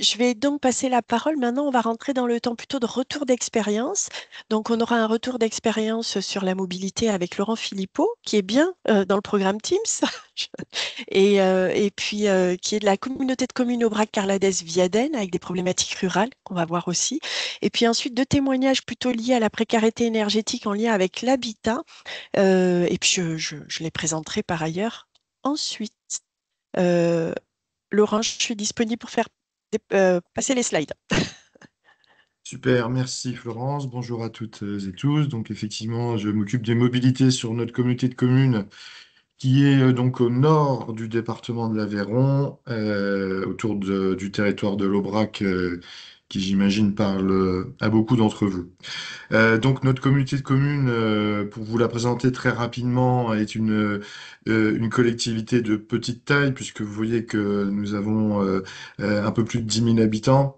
Je vais donc passer la parole. Maintenant, on va rentrer dans le temps plutôt de retour d'expérience. Donc, on aura un retour d'expérience sur la mobilité avec Laurent Philippot, qui est bien dans le programme Teams, et puis qui est de la communauté de communes Aubrac-Carladès-Viaden, avec des problématiques rurales qu'on va voir aussi. Et puis ensuite, deux témoignages plutôt liés à la précarité énergétique en lien avec l'habitat. Et puis, je les présenterai par ailleurs ensuite. Euh, Laurent, je suis disponible pour faire passer les slides. Super, merci Florence. Bonjour à toutes et tous. Donc effectivement, je m'occupe des mobilités sur notre communauté de communes qui est donc au nord du département de l'Aveyron, autour du territoire de l'Aubrac, qui j'imagine parle à beaucoup d'entre vous. Donc notre communauté de communes, pour vous la présenter très rapidement, est une collectivité de petite taille, puisque vous voyez que nous avons un peu plus de 10 000 habitants.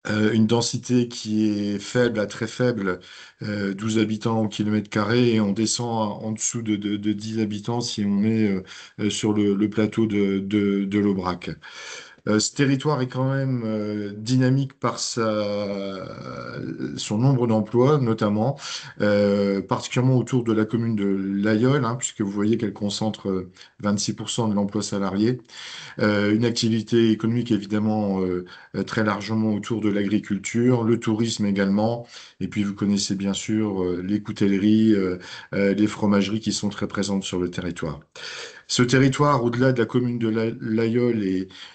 Une densité qui est faible à très faible, 12 habitants au kilomètre carré, et on descend en dessous de 10 habitants si on est sur le plateau de l'Aubrac. Ce territoire est quand même dynamique par son nombre d'emplois, notamment, particulièrement autour de la commune de l'Ailleul, hein, puisque vous voyez qu'elle concentre 26% de l'emploi salarié. Une activité économique évidemment très largement autour de l'agriculture, le tourisme également, et puis vous connaissez bien sûr les coutelleries, les fromageries qui sont très présentes sur le territoire. Ce territoire, au-delà de la commune de l'Ailleul,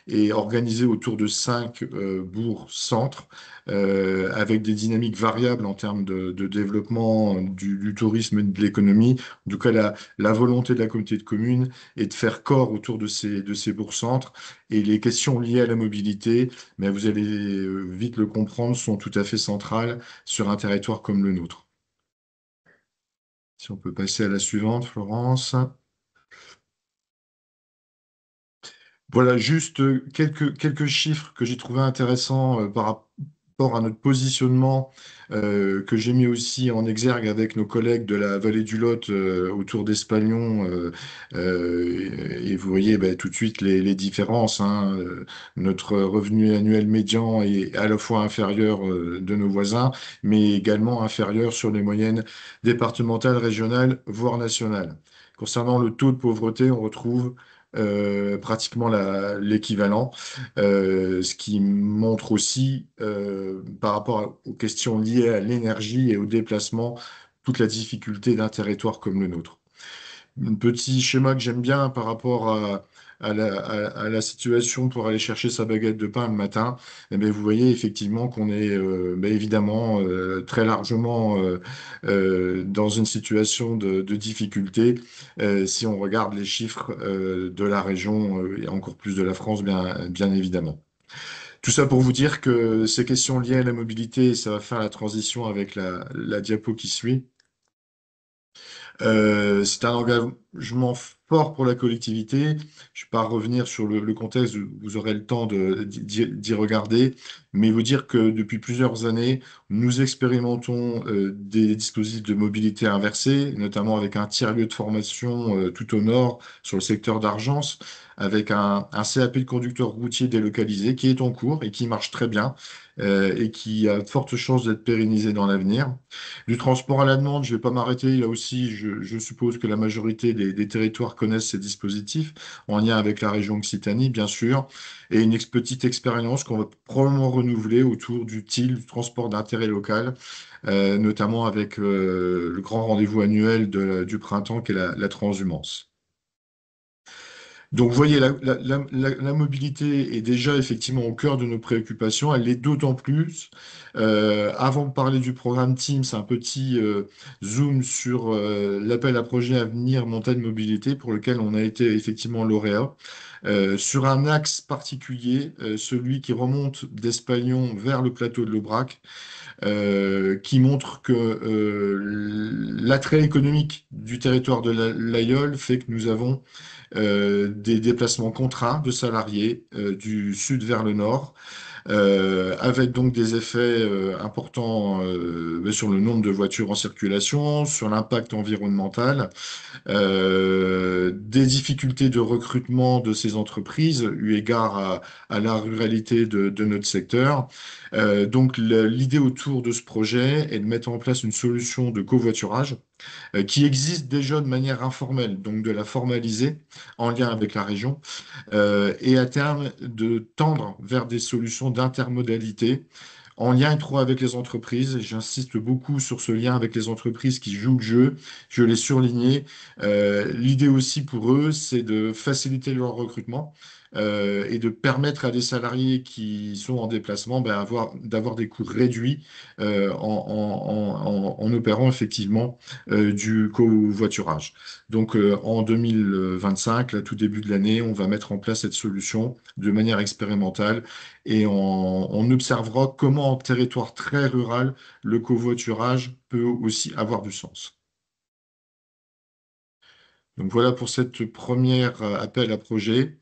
est organisé autour de 5 bourgs-centres, avec des dynamiques variables en termes de développement du tourisme et de l'économie. En tout cas, la volonté de la communauté de communes est de faire corps autour de ces bourgs-centres. Et les questions liées à la mobilité, mais vous allez vite le comprendre, sont tout à fait centrales sur un territoire comme le nôtre. Si on peut passer à la suivante, Florence. Voilà, juste quelques chiffres que j'ai trouvé intéressants par rapport à notre positionnement, que j'ai mis aussi en exergue avec nos collègues de la vallée du Lot autour d'Espalion. Et vous voyez tout de suite les différences, hein. Notre revenu annuel médian est à la fois inférieur de nos voisins, mais également inférieur sur les moyennes départementales, régionales, voire nationales. Concernant le taux de pauvreté, on retrouve pratiquement l'équivalent, ce qui montre aussi, par rapport aux questions liées à l'énergie et au déplacement, toute la difficulté d'un territoire comme le nôtre. Un petit schéma que j'aime bien par rapport à la situation pour aller chercher sa baguette de pain le matin, eh bien, vous voyez effectivement qu'on est évidemment très largement dans une situation de difficulté si on regarde les chiffres de la région et encore plus de la France, bien évidemment. Tout ça pour vous dire que ces questions liées à la mobilité, ça va faire la transition avec la diapo qui suit. C'est un engagement fort pour la collectivité. Je ne vais pas revenir sur le contexte, vous aurez le temps d'y regarder, mais vous dire que depuis plusieurs années, nous expérimentons des dispositifs de mobilité inversée, notamment avec un tiers-lieu de formation tout au nord sur le secteur d'Argence, avec un CAP de conducteur routier délocalisé qui est en cours et qui marche très bien et qui a de fortes chances d'être pérennisé dans l'avenir. Du transport à la demande, je ne vais pas m'arrêter. Là aussi, je suppose que la majorité des territoires connaissent ces dispositifs, en lien avec la région Occitanie, bien sûr, et une petite expérience qu'on va probablement renouveler autour du TIL, du transport d'intérêt local, notamment avec le grand rendez-vous annuel du printemps, qui est la transhumance. Donc, vous voyez, la mobilité est déjà effectivement au cœur de nos préoccupations. Elle l'est d'autant plus. Avant de parler du programme Teams, un petit zoom sur l'appel à projet à venir Montagne Mobilité, pour lequel on a été effectivement lauréat, sur un axe particulier, celui qui remonte d'Espalion vers le plateau de l'Aubrac, qui montre que l'attrait économique du territoire de l'Aïol fait que nous avons des déplacements contraints de salariés du sud vers le nord, avec donc des effets importants sur le nombre de voitures en circulation, sur l'impact environnemental, des difficultés de recrutement de ces entreprises, eu égard à la ruralité de notre secteur. Donc l'idée autour de ce projet est de mettre en place une solution de covoiturage qui existe déjà de manière informelle, donc de la formaliser en lien avec la région, et à terme de tendre vers des solutions d'intermodalité en lien étroit avec les entreprises. Et j'insiste beaucoup sur ce lien avec les entreprises qui jouent le jeu. Je l'ai surligné. L'idée aussi pour eux, c'est de faciliter leur recrutement. Et de permettre à des salariés qui sont en déplacement d'avoir des coûts réduits en opérant effectivement du covoiturage. Donc en 2025, là, tout début de l'année, on va mettre en place cette solution de manière expérimentale et on observera comment en territoire très rural, le covoiturage peut aussi avoir du sens. Donc voilà pour cette première appel à projet.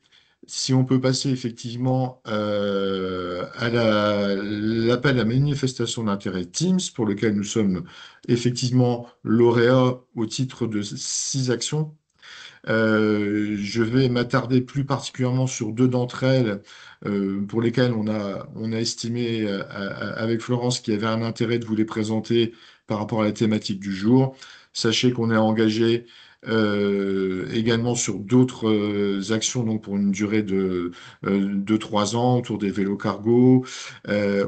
Si on peut passer effectivement à l'appel à manifestation d'intérêt Teams, pour lequel nous sommes effectivement lauréats au titre de 6 actions. Je vais m'attarder plus particulièrement sur deux d'entre elles, pour lesquelles on a estimé avec Florence qu'il y avait un intérêt de vous les présenter par rapport à la thématique du jour. Sachez qu'on est engagé également sur d'autres actions, donc pour une durée de 3 ans, autour des vélos cargo,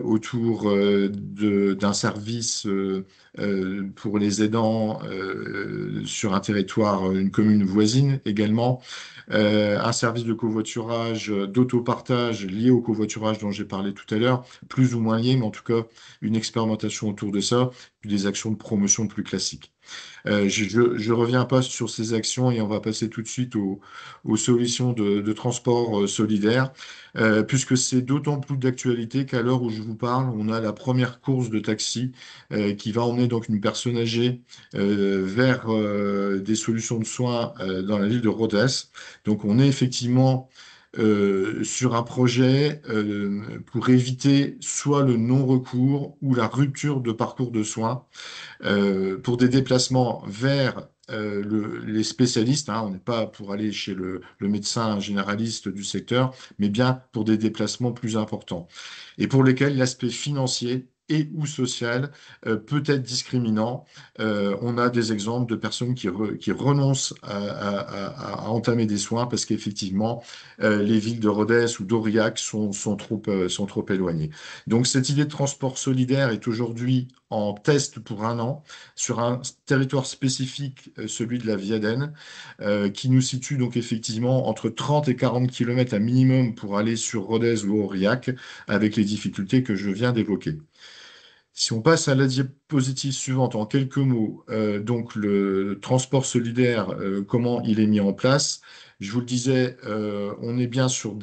autour d'un service pour les aidants sur un territoire, une commune voisine également, un service de covoiturage, d'autopartage lié au covoiturage dont j'ai parlé tout à l'heure, plus ou moins lié, mais en tout cas une expérimentation autour de ça, puis des actions de promotion plus classiques. Je reviens pas sur ces actions et on va passer tout de suite aux solutions de transport solidaire, puisque c'est d'autant plus d'actualité qu'à l'heure où je vous parle, on a la première course de taxi qui va emmener donc une personne âgée vers des solutions de soins dans la ville de Rodez. Donc on est effectivement sur un projet pour éviter soit le non-recours ou la rupture de parcours de soins pour des déplacements vers les spécialistes, hein. On n'est pas pour aller chez le médecin généraliste du secteur, mais bien pour des déplacements plus importants et pour lesquels l'aspect financier et ou social peut être discriminant. On a des exemples de personnes qui renoncent à entamer des soins parce qu'effectivement, les villes de Rodez ou d'Aurillac sont trop éloignées. Donc cette idée de transport solidaire est aujourd'hui en test pour un an sur un territoire spécifique, celui de la Viadène, qui nous situe donc effectivement entre 30 et 40 kilomètres à minimum pour aller sur Rodez ou Aurillac, avec les difficultés que je viens d'évoquer. Si on passe à la diapositive suivante en quelques mots, donc le transport solidaire, comment il est mis en place, je vous le disais, on est bien sur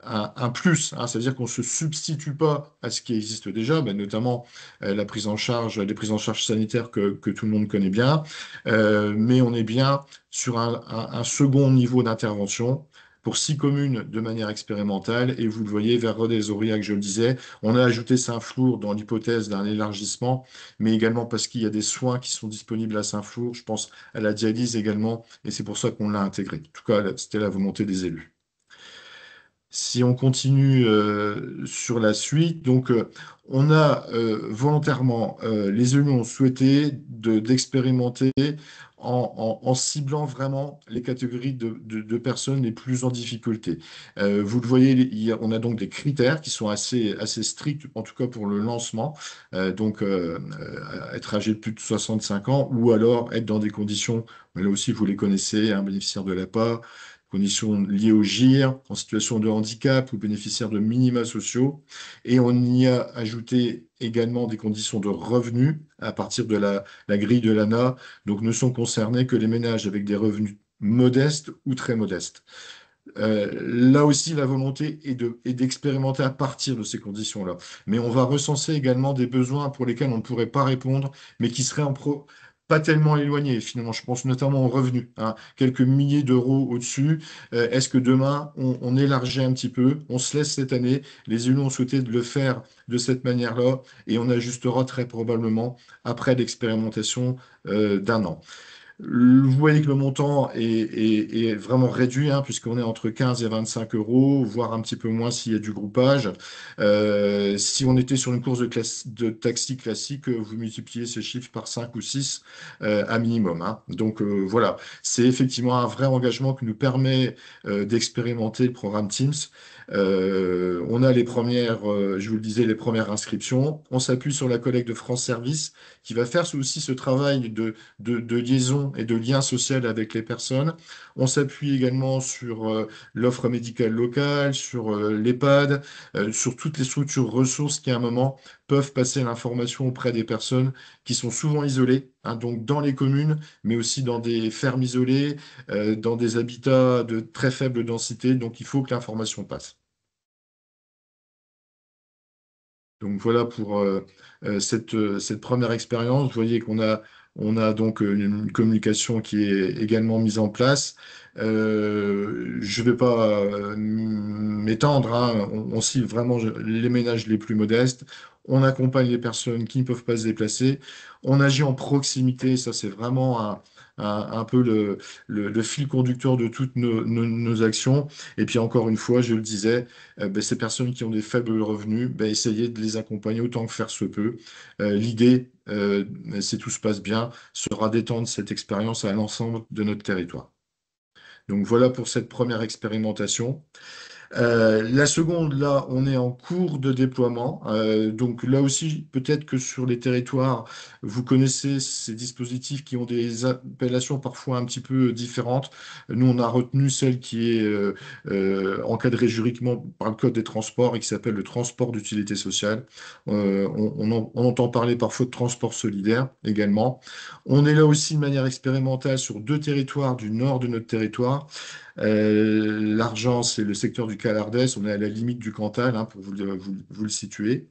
un plus, hein, c'est-à-dire qu'on ne se substitue pas à ce qui existe déjà, ben, notamment la prise en charge, les prises en charge sanitaires que tout le monde connaît bien, mais on est bien sur un second niveau d'intervention pour 6 communes de manière expérimentale, et vous le voyez, vers Rodez-Aurillac, je le disais, on a ajouté Saint-Flour dans l'hypothèse d'un élargissement, mais également parce qu'il y a des soins qui sont disponibles à Saint-Flour. Je pense à la dialyse également, et c'est pour ça qu'on l'a intégré. En tout cas, c'était la volonté des élus. Si on continue sur la suite, donc on a volontairement, les élus ont souhaité d'expérimenter en ciblant vraiment les catégories de personnes les plus en difficulté. Vous le voyez, on a donc des critères qui sont assez stricts, en tout cas pour le lancement. Donc être âgé de plus de 65 ans ou alors être dans des conditions, mais là aussi vous les connaissez, un bénéficiaire de l'APA, conditions liées au GIR, en situation de handicap ou bénéficiaires de minima sociaux. Et on y a ajouté également des conditions de revenus à partir de la grille de l'ANA. Donc ne sont concernés que les ménages avec des revenus modestes ou très modestes. Là aussi, la volonté est d'expérimenter à partir de ces conditions-là. Mais on va recenser également des besoins pour lesquels on ne pourrait pas répondre, mais qui seraient pas tellement éloigné, finalement. Je pense notamment aux revenus, hein, quelques milliers d'euros au-dessus. Est-ce que demain, on élargit un petit peu, on se laisse cette année, les élus ont souhaité de le faire de cette manière-là, et on ajustera très probablement après l'expérimentation d'un an. Vous voyez que le montant est vraiment réduit, hein, puisqu'on est entre 15 et 25 euros, voire un petit peu moins s'il y a du groupage. Si on était sur une course de taxi classique, vous multipliez ces chiffres par 5 ou 6 à minimum, hein. Donc voilà, c'est effectivement un vrai engagement qui nous permet d'expérimenter le programme Teams. On a les premières, je vous le disais, les premières inscriptions. On s'appuie sur la collègue de France Service qui va faire aussi ce travail de liaison et de lien social avec les personnes. On s'appuie également sur l'offre médicale locale, sur l'EHPAD, sur toutes les structures ressources qui, à un moment, peuvent passer l'information auprès des personnes qui sont souvent isolées, hein, donc dans les communes, mais aussi dans des fermes isolées, dans des habitats de très faible densité. Donc, il faut que l'information passe. Donc voilà pour cette première expérience. Vous voyez on a donc une communication qui est également mise en place. Je ne vais pas m'étendre, hein. On cible vraiment les ménages les plus modestes. On accompagne les personnes qui ne peuvent pas se déplacer. On agit en proximité. Ça, c'est vraiment un peu le fil conducteur de toutes nos actions. Et puis encore une fois, je le disais, ben, ces personnes qui ont des faibles revenus, ben, essayer de les accompagner autant que faire se peut. L'idée, si tout se passe bien, sera d'étendre cette expérience à l'ensemble de notre territoire. Donc voilà pour cette première expérimentation. La seconde, là, on est en cours de déploiement. Donc là aussi, peut-être que sur les territoires, vous connaissez ces dispositifs qui ont des appellations parfois un petit peu différentes. Nous, on a retenu celle qui est encadrée juridiquement par le Code des transports et qui s'appelle le transport d'utilité sociale. On entend parler parfois de transport solidaire également. On est là aussi de manière expérimentale sur deux territoires du nord de notre territoire. L'Argent, c'est le secteur du Calardès. On est à la limite du Cantal, hein, pour vous le situer.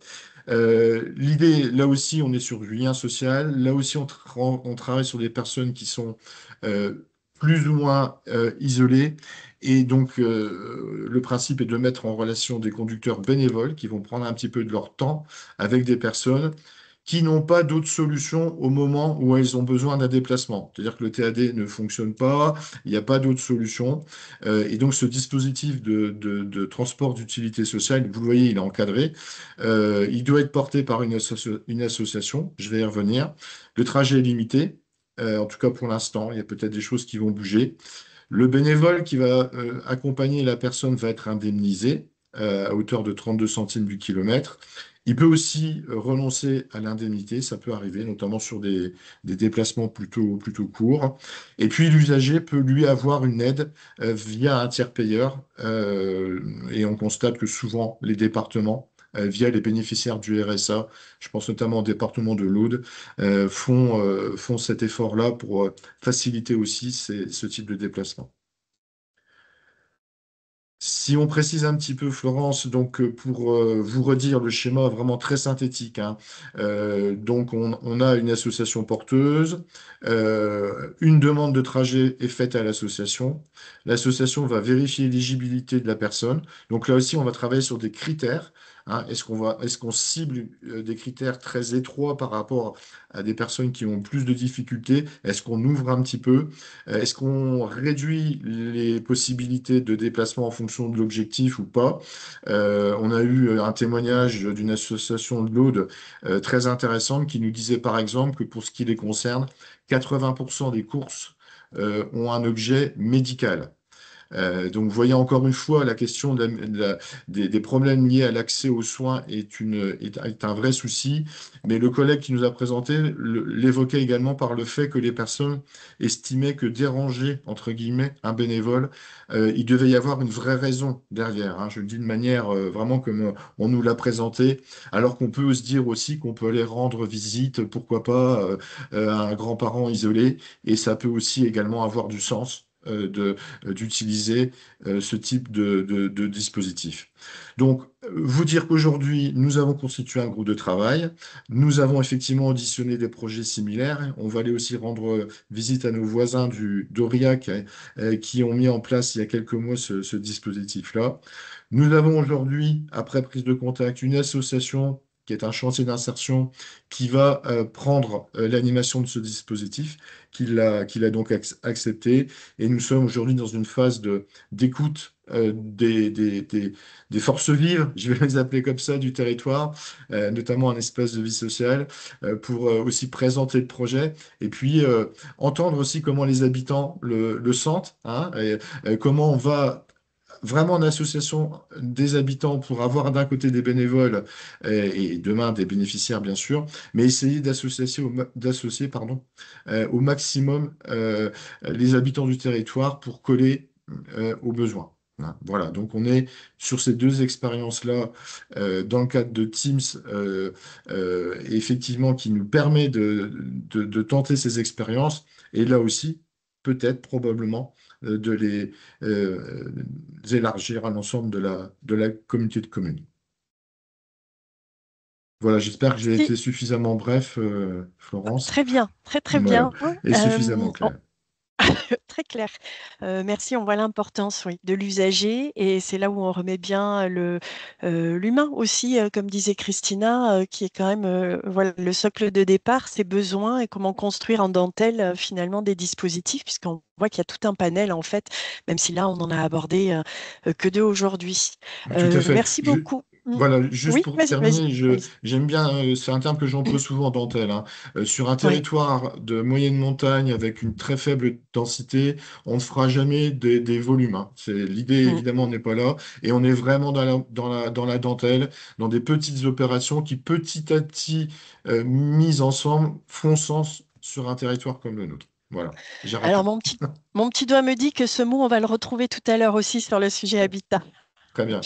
L'idée, là aussi, on est sur du lien social. Là aussi, on travaille sur des personnes qui sont plus ou moins isolées. Et donc, le principe est de mettre en relation des conducteurs bénévoles qui vont prendre un petit peu de leur temps avec des personnes qui n'ont pas d'autre solution au moment où elles ont besoin d'un déplacement. C'est-à-dire que le TAD ne fonctionne pas, il n'y a pas d'autre solution. Et donc ce dispositif de transport d'utilité sociale, vous le voyez, il est encadré. Il doit être porté par une association, je vais y revenir. Le trajet est limité, en tout cas pour l'instant, il y a peut-être des choses qui vont bouger. Le bénévole qui va accompagner la personne va être indemnisé à hauteur de 32 centimes du kilomètre. Il peut aussi renoncer à l'indemnité, ça peut arriver, notamment sur des déplacements plutôt courts. Et puis l'usager peut lui avoir une aide via un tiers payeur. Et on constate que souvent les départements, via les bénéficiaires du RSA, je pense notamment au département de l'Aude, font cet effort-là pour faciliter aussi ce type de déplacement. Si on précise un petit peu, Florence, donc pour vous redire le schéma vraiment très synthétique, hein, donc on a une association porteuse, une demande de trajet est faite à l'association, l'association va vérifier l'éligibilité de la personne, donc là aussi on va travailler sur des critères, hein. Est-ce qu'on cible des critères très étroits par rapport à des personnes qui ont plus de difficultés? Est-ce qu'on ouvre un petit peu? Est-ce qu'on réduit les possibilités de déplacement en fonction de l'objectif ou pas? On a eu un témoignage d'une association de l'Aude très intéressante qui nous disait par exemple que pour ce qui les concerne, 80% des courses ont un objet médical. Donc, vous voyez encore une fois, la question des problèmes liés à l'accès aux soins est un vrai souci. Mais le collègue qui nous a présenté l'évoquait également par le fait que les personnes estimaient que déranger, entre guillemets, un bénévole, il devait y avoir une vraie raison derrière, hein. Je le dis de manière vraiment comme on nous l'a présenté, alors qu'on peut se dire aussi qu'on peut aller rendre visite, pourquoi pas, à un grand-parent isolé, et ça peut aussi également avoir du sens d'utiliser ce type de dispositif. Donc, vous dire qu'aujourd'hui, nous avons constitué un groupe de travail. Nous avons effectivement auditionné des projets similaires. On va aller aussi rendre visite à nos voisins d'Aurillac qui ont mis en place il y a quelques mois ce dispositif-là. Nous avons aujourd'hui, après prise de contact, une association qui est un chantier d'insertion qui va prendre l'animation de ce dispositif, qu'il a donc accepté. Et nous sommes aujourd'hui dans une phase d'écoute des forces vives, je vais les appeler comme ça, du territoire, notamment un espace de vie sociale, pour aussi présenter le projet et puis entendre aussi comment les habitants le sentent, hein, et comment on va vraiment en association des habitants pour avoir d'un côté des bénévoles et demain des bénéficiaires, bien sûr, mais essayer d'associer, pardon, au maximum les habitants du territoire pour coller aux besoins. Hein. Voilà, donc on est sur ces deux expériences-là dans le cadre de Teams, effectivement, qui nous permet de tenter ces expériences et là aussi, peut-être, probablement, de euh, élargir à l'ensemble de la communauté de communes. Voilà, j'espère que j'ai Si, été suffisamment bref, Florence. très bien, très très Voilà, bien. et suffisamment On clair. Très clair. Merci, on voit l'importance, oui, de l'usager et c'est là où on remet bien l'humain aussi, comme disait Christina, qui est quand même voilà, le socle de départ, ses besoins et comment construire en dentelle finalement des dispositifs, puisqu'on voit qu'il y a tout un panel en fait, même si là on en a abordé que deux aujourd'hui. Tout à fait. Merci beaucoup. Mm. Voilà, juste Oui, pour vas-y, vas-y, terminer, allez. j'aime bien, c'est un terme que j'emploie souvent en dentelle, hein. Sur un Oui. territoire de moyenne montagne avec une très faible densité, on ne fera jamais des volumes, hein. L'idée, Mm. évidemment, n'est pas là. Et on est vraiment dans la dentelle, dans des petites opérations qui, petit à petit, mises ensemble, font sens sur un territoire comme le nôtre. Voilà, j'arrête Alors là. mon petit doigt me dit que ce mot, on va le retrouver tout à l'heure aussi sur le sujet habitat. Très bien.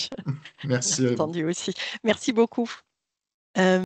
Merci à vous. Entendu aussi. Merci beaucoup. Euh,